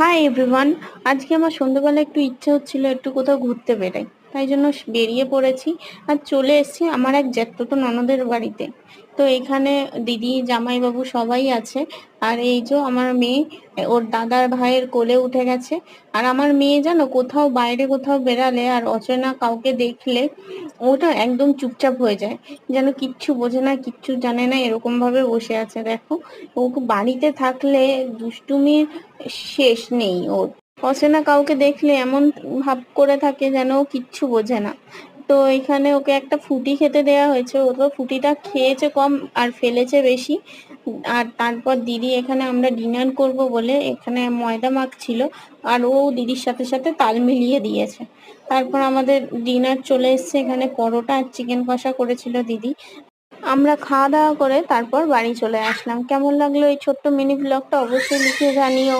Hi everyone. আজকে আমার সন্ধ্যাবেলা একটু ইচ্ছে হচ্ছিল একটু কোথাও ঘুরতে বেরাই, তাই জন্য বেরিয়ে পড়েছি আর চলে এসেছি আমার এক জ্যাঠতো ননদের বাড়িতে। তো এখানে দিদি জামাইবাবু সবাই আছে। আর এই যে আমার মেয়ে ওর দাদার ভাইয়ের কোলে উঠে গেছে। আর আমার মেয়ে জানো কোথাও বাইরে কোথাও বেরালে আর অচেনা কাউকে দেখলে ওটা একদম চুপচাপ হয়ে যায়, যেন কিচ্ছু বোঝে না কিচ্ছু জানে না এরকম ভাবে বসে আছে। দেখো, ও বাড়িতে থাকলে দুষ্টুমির শেষ নেই ওর। অচেনা কাউকে দেখলে এমন ভাব করে থাকে যেন ও কিচ্ছু বোঝে না। তো এখানে ওকে একটা ফুটি খেতে দেয়া হয়েছে, ও তো ফুটিটা খেয়েছে কম আর ফেলেছে বেশি। আর তারপর দিদি এখানে আমরা ডিনার করব বলে এখানে ময়দা মাখছিল, আর ও দিদির সাথে সাথে তাল মিলিয়ে দিয়েছে। তারপর আমাদের ডিনার চলে এসেছে, এখানে পরোটা আর চিকেন কষা করেছিল দিদি। আমরা খাওয়া দাওয়া করে তারপর বাড়ি চলে আসলাম। কেমন লাগলো এই ছোট্ট মিনি ব্লগটা অবশ্যই লিখে জানিও।